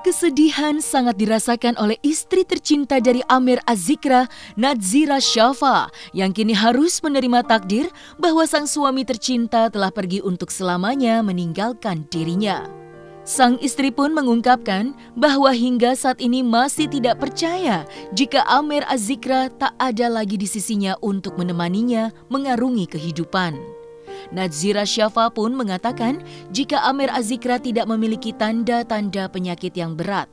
Kesedihan sangat dirasakan oleh istri tercinta dari Amir Azzikra, Nadzira Syafa, yang kini harus menerima takdir bahwa sang suami tercinta telah pergi untuk selamanya meninggalkan dirinya. Sang istri pun mengungkapkan bahwa hingga saat ini masih tidak percaya jika Amir Azzikra tak ada lagi di sisinya untuk menemaninya mengarungi kehidupan. Nadzira Syafa pun mengatakan jika Amir Azzikra tidak memiliki tanda-tanda penyakit yang berat.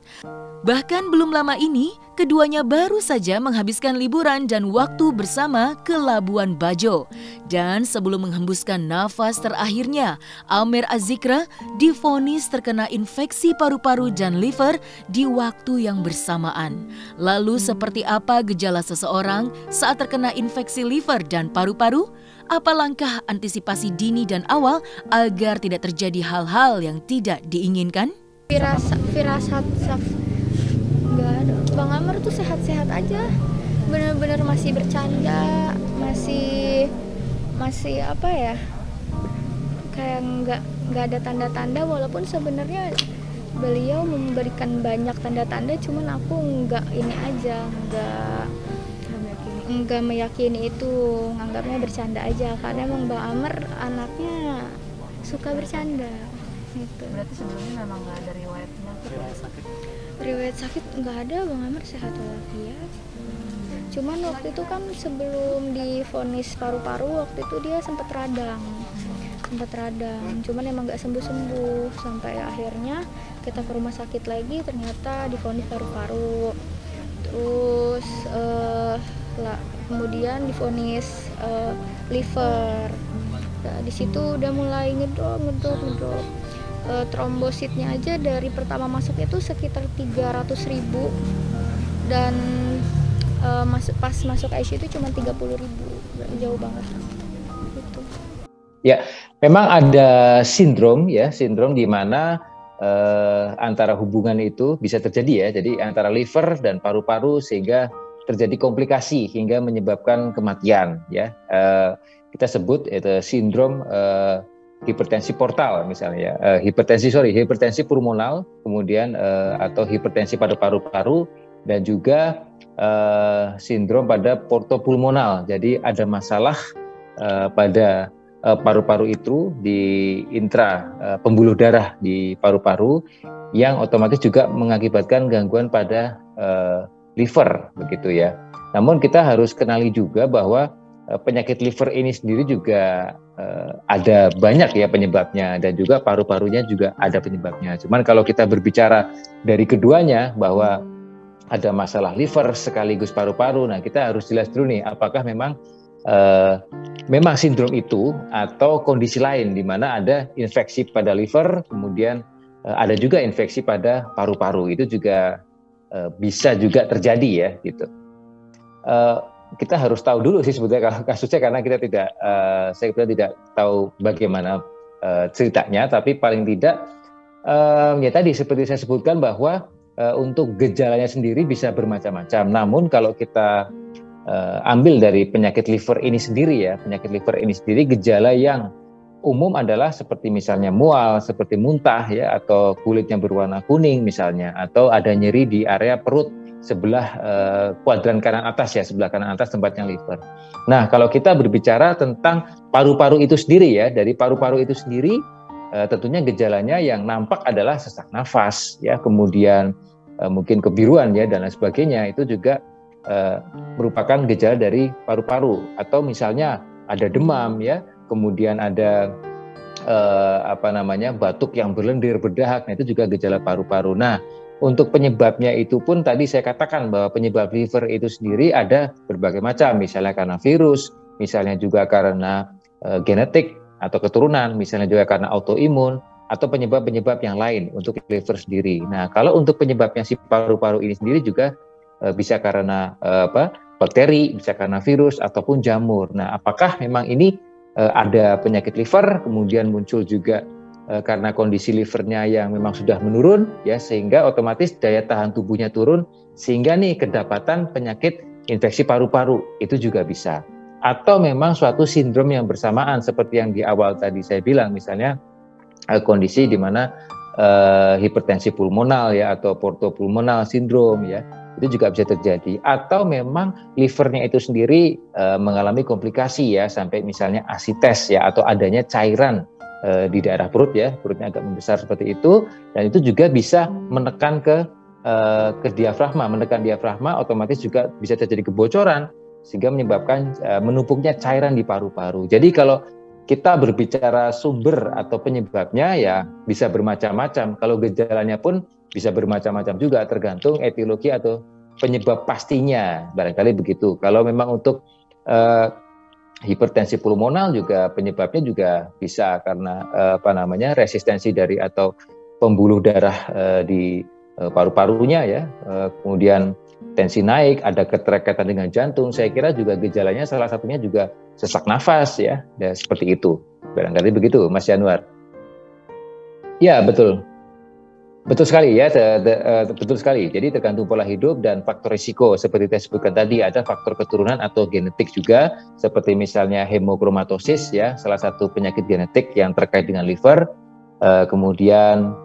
Bahkan belum lama ini, keduanya baru saja menghabiskan liburan dan waktu bersama ke Labuan Bajo. Dan sebelum menghembuskan nafas terakhirnya, Amir Azzikra divonis terkena infeksi paru-paru dan liver di waktu yang bersamaan. Lalu seperti apa gejala seseorang saat terkena infeksi liver dan paru-paru? Apa langkah antisipasi dini dan awal agar tidak terjadi hal-hal yang tidak diinginkan? Firasat nggak ada. Bang Amr tuh sehat-sehat aja, bener-bener masih bercanda, masih apa ya, kayak nggak ada tanda-tanda, walaupun sebenarnya beliau memberikan banyak tanda-tanda, cuman aku nggak meyakini itu, nganggapnya bercanda aja, karena emang Bang Amr anaknya suka bercanda gitu. Berarti sebelumnya memang nggak ada riwayat penyakit ya? Riwayat sakit nggak ada, Bang Amr sehat walafiat. Cuman waktu itu kan sebelum divonis paru-paru, waktu itu dia sempat radang, cuman emang nggak sembuh-sembuh, sampai akhirnya kita ke rumah sakit lagi, ternyata divonis paru-paru. Terus kemudian divonis liver. Nah, di situ udah mulai ngedrop. Trombositnya aja dari pertama masuk itu sekitar 300.000, dan pas masuk ICU itu cuma 30.000, jauh banget gitu. Ya, memang ada sindrom di mana antara hubungan itu bisa terjadi ya, jadi antara liver dan paru-paru, sehingga terjadi komplikasi hingga menyebabkan kematian ya. Kita sebut itu sindrom hipertensi portal misalnya, hipertensi pulmonal, kemudian atau hipertensi pada paru-paru, dan juga sindrom pada portopulmonal. Jadi ada masalah pada paru-paru itu, di intra pembuluh darah di paru-paru, yang otomatis juga mengakibatkan gangguan pada liver begitu ya. Namun kita harus kenali juga bahwa penyakit liver ini sendiri juga ada banyak ya penyebabnya, dan juga paru-parunya juga ada penyebabnya. Cuman kalau kita berbicara dari keduanya, bahwa ada masalah liver sekaligus paru-paru, nah kita harus jelas dulu nih, apakah memang sindrom itu atau kondisi lain di mana ada infeksi pada liver, kemudian ada juga infeksi pada paru-paru. Itu juga bisa juga terjadi ya gitu. Kita harus tahu dulu sih sebetulnya kalau kasusnya, karena kita saya tidak tahu bagaimana ceritanya, tapi paling tidak ya tadi seperti saya sebutkan bahwa untuk gejalanya sendiri bisa bermacam-macam. Namun kalau kita ambil dari penyakit liver ini sendiri ya, gejala yang umum adalah seperti misalnya mual, seperti muntah ya, atau kulitnya berwarna kuning misalnya, atau ada nyeri di area perut sebelah kuadran kanan atas ya, sebelah kanan atas tempatnya liver. Nah, kalau kita berbicara tentang paru-paru itu sendiri ya, dari paru-paru itu sendiri tentunya gejalanya yang nampak adalah sesak nafas ya, kemudian mungkin kebiruan ya dan lain sebagainya. Itu juga merupakan gejala dari paru-paru. Atau misalnya ada demam ya, kemudian ada batuk yang berlendir, berdahak, nah itu juga gejala paru-paru. Nah, untuk penyebabnya itu pun tadi saya katakan bahwa penyebab liver itu sendiri ada berbagai macam, misalnya karena virus, misalnya juga karena genetik atau keturunan, misalnya juga karena autoimun, atau penyebab-penyebab yang lain untuk liver sendiri. Nah, kalau untuk penyebabnya si paru-paru ini sendiri juga bisa karena bakteri, bisa karena virus ataupun jamur. Nah, apakah memang ini ada penyakit liver, kemudian muncul juga karena kondisi livernya yang memang sudah menurun ya, sehingga otomatis daya tahan tubuhnya turun, sehingga nih kedapatan penyakit infeksi paru-paru itu juga bisa. atau memang suatu sindrom yang bersamaan seperti yang di awal tadi saya bilang, misalnya kondisi di mana hipertensi pulmonal ya atau portopulmonal sindrom ya, itu juga bisa terjadi, atau memang livernya itu sendiri mengalami komplikasi ya, sampai misalnya asites ya, atau adanya cairan di daerah perut ya, perutnya agak membesar seperti itu, dan itu juga bisa menekan ke diafragma, menekan diafragma, otomatis juga bisa terjadi kebocoran sehingga menyebabkan menumpuknya cairan di paru-paru. Jadi kalau kita berbicara sumber atau penyebabnya ya bisa bermacam-macam. Kalau gejalanya pun bisa bermacam-macam juga, tergantung etiologi atau penyebab pastinya, barangkali begitu. Kalau memang untuk hipertensi pulmonal juga penyebabnya juga bisa karena resistensi dari atau pembuluh darah di paru-parunya ya, kemudian tensi naik, ada keterkaitan dengan jantung. Saya kira juga gejalanya salah satunya juga sesak nafas ya seperti itu. Barangkali begitu, Mas Januar. Ya, betul. Betul sekali ya, betul sekali. Jadi tergantung pola hidup dan faktor risiko seperti saya sebutkan tadi, ada faktor keturunan atau genetik juga, seperti misalnya hemochromatosis ya, salah satu penyakit genetik yang terkait dengan liver. Kemudian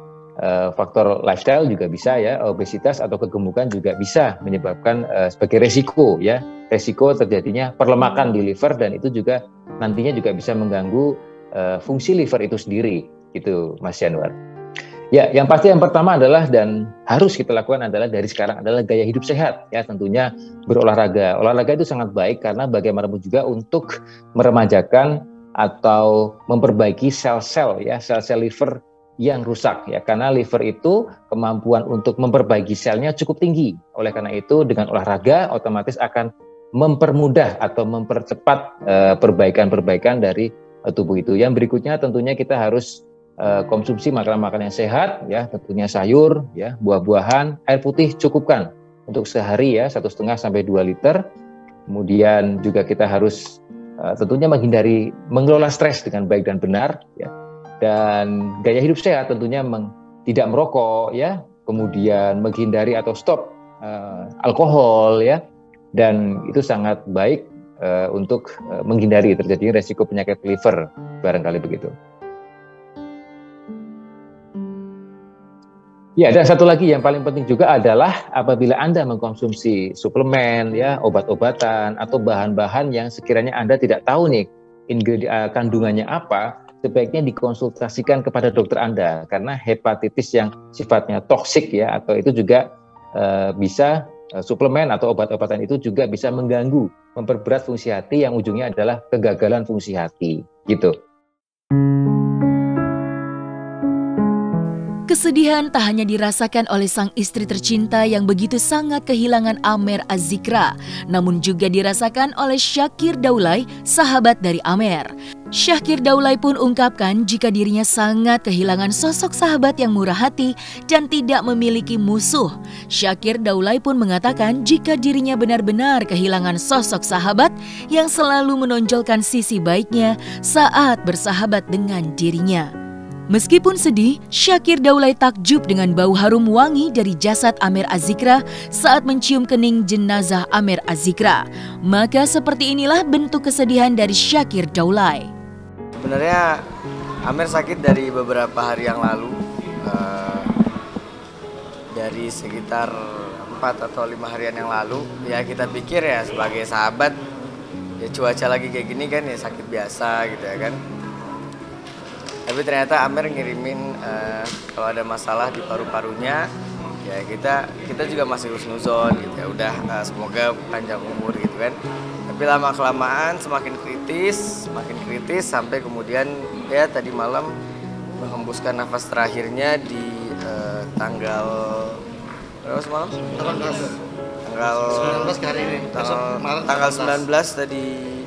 faktor lifestyle juga bisa ya, obesitas atau kegemukan juga bisa menyebabkan sebagai resiko ya, resiko terjadinya perlemakan di liver, dan itu juga nantinya juga bisa mengganggu fungsi liver itu sendiri gitu, Mas Januar. Ya, yang pasti yang pertama adalah dan harus kita lakukan adalah dari sekarang adalah gaya hidup sehat ya, tentunya berolahraga. Olahraga itu sangat baik karena bagaimanapun juga untuk meremajakan atau memperbaiki sel-sel ya, sel-sel liver yang rusak ya, karena liver itu kemampuan untuk memperbaiki selnya cukup tinggi. Oleh karena itu dengan olahraga otomatis akan mempermudah atau mempercepat perbaikan-perbaikan dari tubuh itu. Yang berikutnya tentunya kita harus konsumsi makanan-makanan yang sehat ya, tentunya sayur ya, buah-buahan, air putih cukupkan untuk sehari ya 1,5 sampai 2 liter. Kemudian juga kita harus tentunya menghindari mengelola stres dengan baik dan benar ya. Dan gaya hidup sehat tentunya tidak merokok ya, kemudian menghindari atau stop alkohol ya, dan itu sangat baik untuk menghindari terjadinya resiko penyakit liver, barangkali begitu. Ya, dan satu lagi yang paling penting juga adalah apabila Anda mengkonsumsi suplemen ya, obat-obatan atau bahan-bahan yang sekiranya Anda tidak tahu nih kandungannya apa, sebaiknya dikonsultasikan kepada dokter Anda, karena hepatitis yang sifatnya toksik ya, atau itu juga bisa suplemen atau obat-obatan itu juga bisa mengganggu, memperberat fungsi hati yang ujungnya adalah kegagalan fungsi hati gitu. Kesedihan tak hanya dirasakan oleh sang istri tercinta yang begitu sangat kehilangan Amer Az-Zikra, namun juga dirasakan oleh Syakir Daulay, sahabat dari Amer. Syakir Daulay pun ungkapkan jika dirinya sangat kehilangan sosok sahabat yang murah hati dan tidak memiliki musuh. Syakir Daulay pun mengatakan jika dirinya benar-benar kehilangan sosok sahabat yang selalu menonjolkan sisi baiknya saat bersahabat dengan dirinya. Meskipun sedih, Syakir Daulay takjub dengan bau harum wangi dari jasad Amer Az-Zikra saat mencium kening jenazah Amer Az-Zikra. Maka seperti inilah bentuk kesedihan dari Syakir Daulay. Sebenarnya Amer sakit dari beberapa hari yang lalu, dari sekitar 4 atau 5 harian yang lalu. Ya kita pikir ya sebagai sahabat, ya cuaca lagi kayak gini kan ya sakit biasa gitu ya kan. Tapi ternyata Amer ngirimin kalau ada masalah di paru-parunya, ya kita juga masih husnuzon gitu ya. Udah semoga panjang umur gitu kan. Tapi lama kelamaan semakin kritis sampai kemudian ya tadi malam menghembuskan nafas terakhirnya di tanggal berapa semalam? Tanggal 19 tadi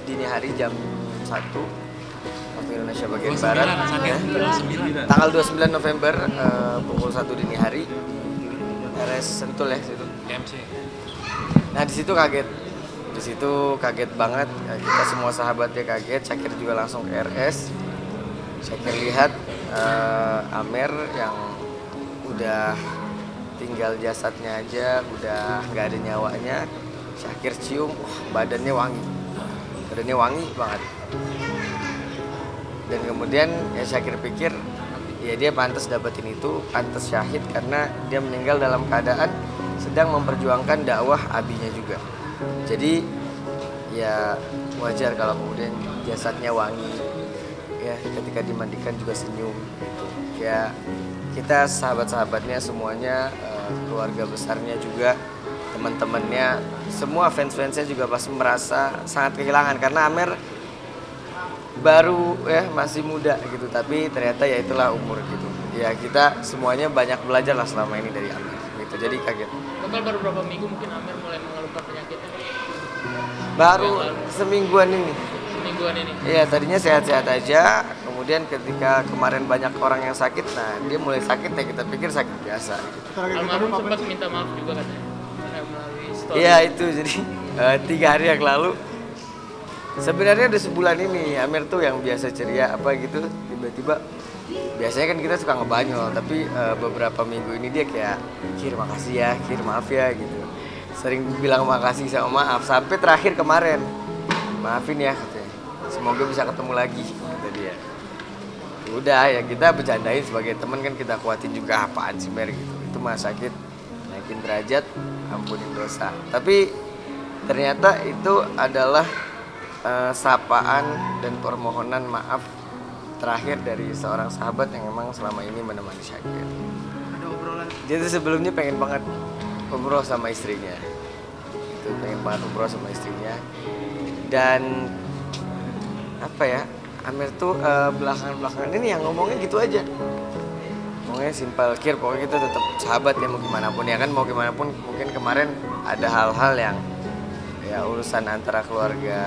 dini hari jam 1. Indonesia bagian barat ya. Tanggal 29 November pukul 1 dini hari RS Sentul ya situ. Nah di situ kaget banget, kita semua sahabatnya kaget. Syakir juga langsung ke RS. Syakir lihat Amer yang udah tinggal jasadnya aja, udah nggak ada nyawanya. Syakir cium, badannya wangi, badannya wangi banget. Dan kemudian ya Syakir pikir ya dia pantas dapetin itu, pantas syahid karena dia meninggal dalam keadaan sedang memperjuangkan dakwah abinya juga. Jadi ya wajar kalau kemudian jasadnya wangi, ya ketika dimandikan juga senyum gitu. Ya kita sahabat-sahabatnya semuanya, keluarga besarnya juga, teman-temannya, semua fans-fansnya juga pasti merasa sangat kehilangan karena Amer baru ya masih muda gitu, tapi ternyata ya itulah umur gitu. Ya kita semuanya banyak belajar lah selama ini dari Amer gitu. Jadi kaget. Baru berapa minggu mungkin Amer mulai mengeluhkan penyakitnya? Baru semingguan ini. Semingguan ini. Iya, tadinya sehat-sehat aja. Kemudian ketika kemarin banyak orang yang sakit, nah dia mulai sakit ya kita pikir sakit biasa gitu. Almarhum sempat minta maaf juga katanya melalui story. Iya itu, jadi 3 hari yang lalu. Sebenarnya udah sebulan ini Amer tuh yang biasa ceria apa gitu, tiba-tiba biasanya kan kita suka ngebanyol, tapi beberapa minggu ini dia kayak Kir makasih ya, Kir maaf ya gitu. Sering bilang makasih sama maaf sampai terakhir kemarin, maafin ya katanya, semoga bisa ketemu lagi kata dia. Udah ya kita bercandain sebagai teman kan, kita kuatin juga apaan sih Mer gitu, itu mah sakit, naikin derajat, ampunin dosa. Tapi ternyata itu adalah sapaan dan permohonan maaf terakhir dari seorang sahabat yang memang selama ini menemani Syakir. Ada obrolan. Jadi sebelumnya pengen banget umroh sama istrinya, itu pengen banget umroh sama istrinya. Dan apa ya, Amer tuh belakangan ini yang ngomongnya gitu aja, ngomongnya simpel, Kir pokoknya kita tetap sahabat ya mau gimana pun ya kan, mau gimana pun. Mungkin kemarin ada hal-hal yang ya urusan antara keluarga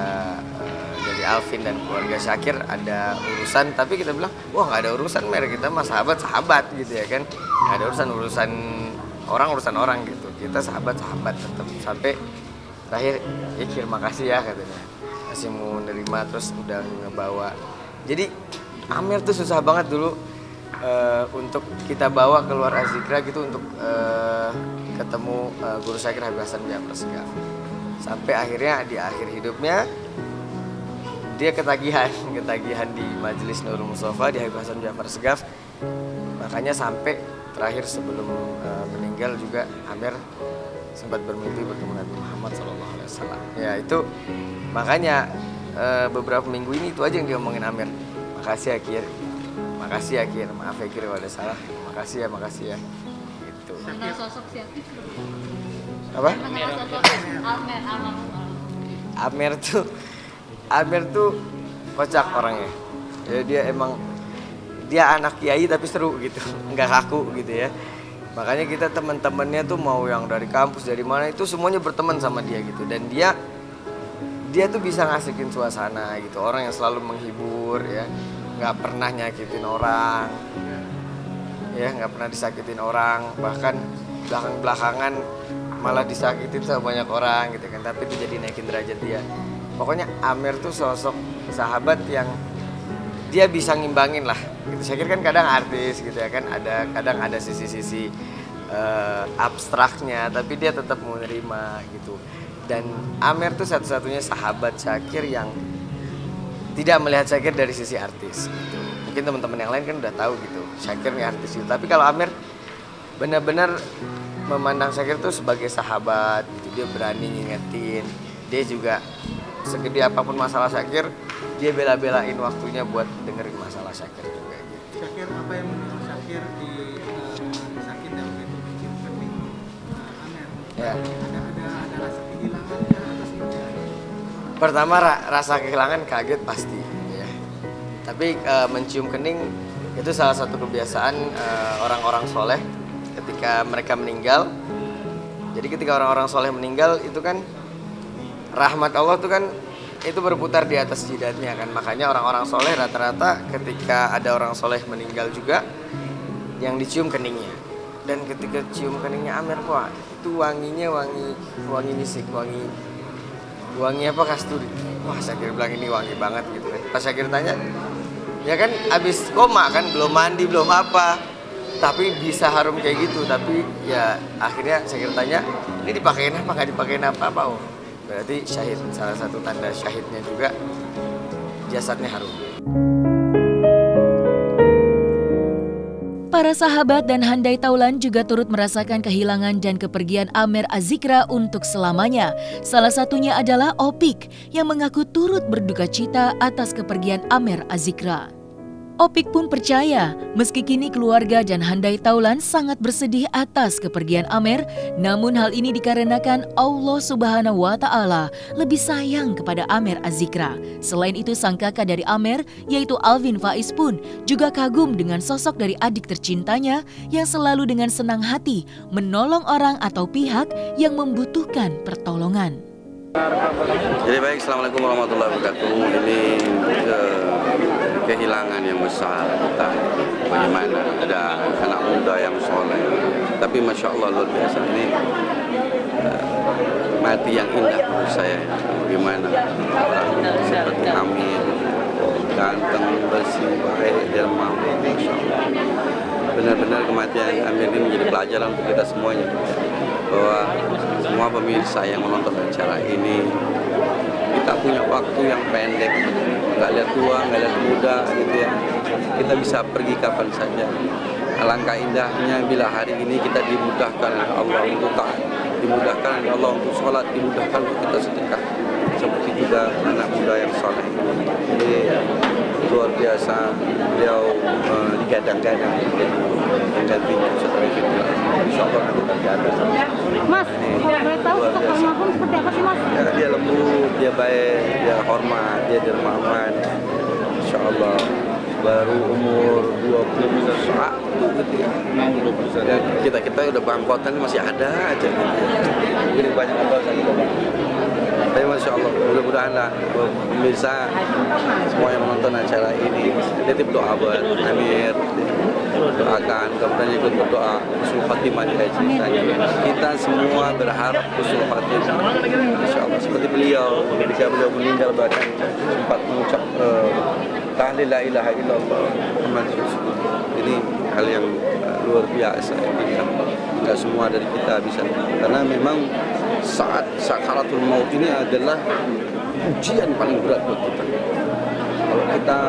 dari Alvin dan keluarga Syakir ada urusan, tapi kita bilang wah nggak ada urusan Mer, kita mah sahabat gitu ya kan, nggak ada urusan orang gitu, kita sahabat tetap. Sampai terakhir ya Kir makasih ya katanya, masih mau nerima terus udah ngebawa. Jadi Amer tuh susah banget dulu untuk kita bawa keluar Azikra gitu untuk ketemu Guru Syakir Habib Hasan Ja'far Seghaf. Sampai akhirnya di akhir hidupnya dia ketagihan di Majelis Nurul Mustafa di Habib Hasan Ja'far Seghaf. Makanya sampai terakhir sebelum meninggal juga Amer sempat bermimpi bertemu Nabi Muhammad SAW. Ya itu makanya beberapa minggu ini itu aja yang diomongin Amer. Makasih ya Kir, makasih ya Kir, maaf ya Kir kalau ada salah, makasih ya gitu. Mengenal sosok Syakir. Apa? Mengenal sosok Amer, almarhum. Amer tuh kocak orangnya. Ya dia anak kiai tapi seru gitu, nggak kaku gitu ya. Makanya kita teman-temannya tuh mau yang dari kampus dari mana itu semuanya berteman sama dia gitu. Dan dia tuh bisa ngasihin suasana gitu, orang yang selalu menghibur ya, nggak pernah nyakitin orang, ya nggak pernah disakitin orang, bahkan belakangan malah disakitin sama banyak orang gitu kan, tapi itu jadi naikin derajat dia. Pokoknya Amer tuh sosok sahabat yang dia bisa ngimbangin lah gitu. Saya kira kan kadang artis gitu ya kan, kadang ada sisi-sisi abstraknya, tapi dia tetap menerima gitu. Dan Amer tuh satu-satunya sahabat Syakir yang tidak melihat Syakir dari sisi artis gitu. Mungkin teman-teman yang lain kan udah tahu gitu, Syakir nih artis gitu. Tapi kalau Amer benar-benar memandang Syakir tuh sebagai sahabat gitu. Dia berani ngingetin, dia juga segede apapun masalah Syakir, dia bela-belain waktunya buat dengerin masalah Syakir juga gitu. Syakir, apa yang menurut Syakir di sakit yang begitu bikin kening Amer? Ya. Ada rasa kehilangan atas itu. Pertama rasa kehilangan kaget pasti ya. Tapi mencium kening itu salah satu kebiasaan orang-orang soleh ketika mereka meninggal. Jadi ketika orang-orang soleh meninggal itu kan rahmat Allah tuh kan itu berputar di atas jidatnya kan. Makanya orang-orang soleh rata-rata ketika ada orang soleh meninggal juga yang dicium keningnya. Dan ketika cium keningnya Amer, wah itu wanginya wangi misik, wangi apa, kasturi. Wah Syakir bilang ini wangi banget gitu kan. Pas Syakir tanya, ya kan abis koma kan, belum mandi belum apa, tapi bisa harum kayak gitu. Tapi ya akhirnya Syakir tanya, ini dipakein apa, nggak dipakein apa-apa. Oh Berarti syahid, salah satu tanda syahidnya juga jasadnya harum. Para sahabat dan handai taulan juga turut merasakan kehilangan dan kepergian Amer Azikra untuk selamanya. Salah satunya adalah Opik yang mengaku turut berduka cita atas kepergian Amer Azikra. Opik pun percaya meski kini keluarga dan handai taulan sangat bersedih atas kepergian Amer, namun hal ini dikarenakan Allah Subhanahu wa Ta'ala lebih sayang kepada Amer Azikra. Selain itu, sang kakak dari Amer, yaitu Alvin Faiz pun juga kagum dengan sosok dari adik tercintanya yang selalu dengan senang hati menolong orang atau pihak yang membutuhkan pertolongan. Jadi baik, Assalamualaikum warahmatullahi wabarakatuh. Ini kehilangan yang besar kita. Bagaimana ada anak muda yang soleh, tapi masya Allah luar biasa, ini mati yang indah menurut saya. Bagaimana orang seperti Amir, ganteng, bersih, baik, dermawan, masya Allah. Benar-benar kematian Amir ini menjadi pelajaran untuk kita semuanya, bahwa semua pemirsa yang menonton acara ini, kita punya waktu yang pendek, nggak lihat tua, nggak lihat muda gitu ya. Kita bisa pergi kapan saja. Alangkah indahnya bila hari ini kita dimudahkan oleh Allah untuk taat, dimudahkan oleh Allah untuk sholat, dimudahkan untuk kita sedekah. Seperti juga anak muda yang soleh. Jadi luar biasa, beliau digadang-gadang menggantinya setelah itu. Insya Allah nanti terjaga. Mas, boleh tahu sosok almarhum seperti apa sih, Mas? Ya, dia lembut, dia baik, dia hormat, dia dermawan. Insya Allah baru umur 21 gitu ya. Kita udah bangkotan masih ada aja gitu. Ini banyak apa gitu. Tapi masya Allah, mudah-mudahan lah pemirsa semua yang menonton acara ini titip doa buat Amir, doakan, kemudian ikut berdoa husnul khatimah di ceritanya. Kita semua berharap husnul khatimah, insya Allah. Seperti beliau, ketika beliau meninggal bahkan sempat mengucap tahlil la ilaha illallah Muhammad Rasulullah. Ini hal yang luar biasa. Tidak semua dari kita bisa, karena memang saat sakaratul maut ini adalah ujian paling berat buat kita. Kalau kita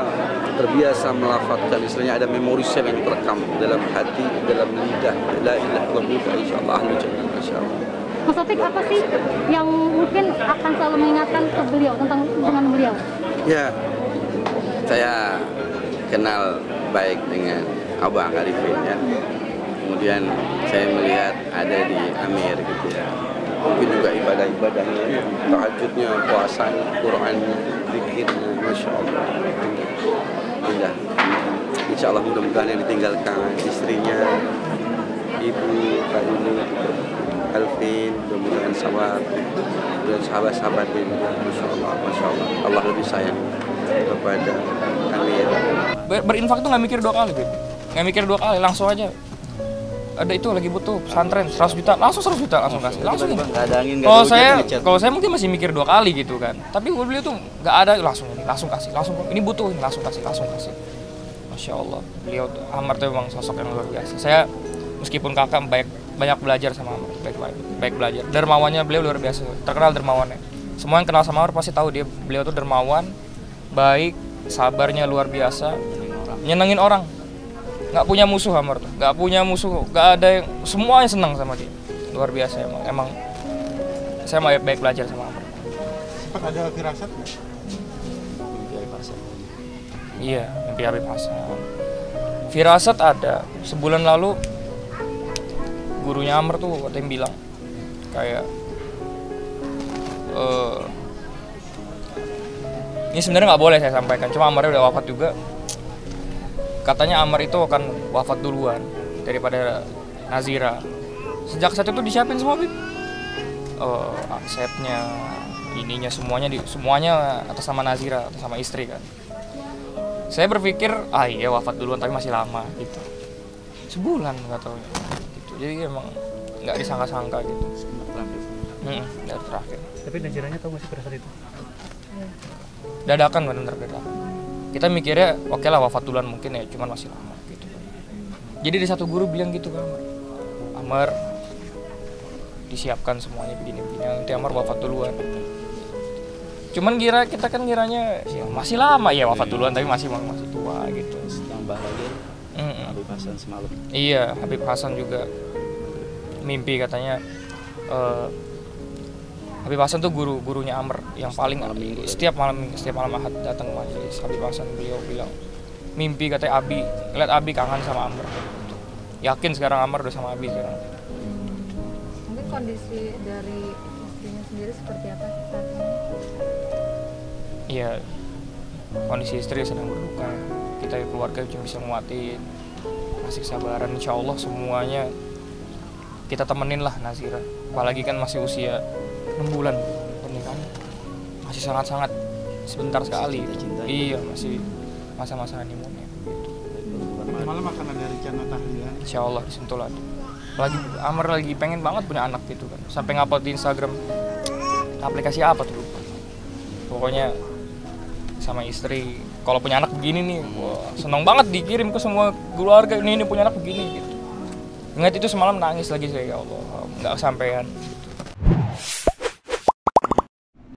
terbiasa melafadzkan, istilahnya ada memori sel yang terekam dalam hati, dalam lidah, la ilaha illallah, insyaallah ahli jannah, insyaallah. Mas Opik, apa sih yang mungkin akan selalu mengingatkan ke beliau tentang hubungan beliau? Ya, saya kenal baik dengan Abang Arifin ya. Kemudian saya melihat ada di Amir gitu ya. Mungkin juga ibadah-ibadahnya, tahajudnya, puasanya, Qur'annya, zikirnya, masya Allah, indah. Insya Allah mudah-mudahan yang ditinggalkan istrinya, ibu, Kak Yuni, Alvin, mudah-mudahan sabar, dan sahabat-sahabatnya juga, masya Allah, Allah lebih sayang kepada Amir. Berinfak tuh nggak mikir dua kali, Beb. Nggak mikir dua kali, langsung aja. Ada itu lagi butuh pesantren 100 juta, langsung 100 juta langsung kasih, langsung. Kalau saya mungkin masih mikir dua kali gitu kan, tapi beliau tuh nggak ada, langsung kasih, langsung ini butuh, langsung kasih. Masya Allah, beliau Amar tuh memang sosok yang luar biasa. Saya meskipun kakak banyak belajar sama Amar, baik belajar. Dermawannya beliau luar biasa, terkenal dermawannya. Semua yang kenal sama Amar pasti tahu beliau tuh dermawan, baik, sabarnya luar biasa, nyenengin orang. Nggak punya musuh Amar tuh, nggak punya musuh, nggak ada yang, semuanya senang sama dia, luar biasa emang saya mau baik belajar sama Amar. Sempat ada firasat nggak? Mimpi Habib Hasan. Iya, mimpi Habib Hasan. Firasat ada, sebulan lalu gurunya Amar tuh ada yang bilang kayak ini sebenarnya nggak boleh saya sampaikan, cuma Amarnya udah wafat juga. Katanya Amar itu akan wafat duluan daripada Nazira. Sejak saat itu disiapin semua, Bib. Asetnya, ininya semuanya atas nama Nazira, atas nama istri kan. Saya berpikir, iya wafat duluan tapi masih lama gitu. Sebulan nggak tahu. Gitu. Jadi emang nggak disangka-sangka gitu. Dari terakhir. Tapi Naziranya tahu masih pada saat itu? Dadakan, benar dadakan. Kita mikirnya oke lah wafat duluan mungkin ya, cuman masih lama gitu. Jadi ada satu guru bilang gitu ke Amar, disiapkan semuanya begini-begini, nanti Amar wafat duluan. Cuman kita kan kiranya ya masih lama ya wafat duluan, tapi masih tua gitu. Tambah lagi Habib Hasan semalam. Iya, Habib Hasan juga mimpi katanya. Habib Hasan tuh gurunya Amr yang paling setiap malam Ahad datang ke majelis Habib Hasan. Beliau bilang mimpi katanya lihat Abi kangen sama Amr. Yakin sekarang Amr udah sama Abi sekarang. Mungkin kondisi dari istrinya sendiri seperti apa saat ini? Iya, kondisi istri sedang berduka. Kita keluarga cuma bisa nguatin, kasih kesabaran. Insya Allah semuanya kita temenin lah Nazira. Apalagi kan masih usia 6 bulan pernikahan, masih sangat-sangat sebentar sekali. Iya, masih masa-masa honeymoonnya. Malam akan ada rencana tahlilan. Insya Allah disentuh lah. Amr lagi pengen banget punya anak gitu kan. Sampai ngupload di Instagram aplikasi apa tuh lupa. Pokoknya sama istri kalau punya anak begini nih, wah, seneng banget dikirim ke semua keluarga ini punya anak begini gitu. Ingat itu semalam nangis lagi saya, ya Allah nggak kesampean.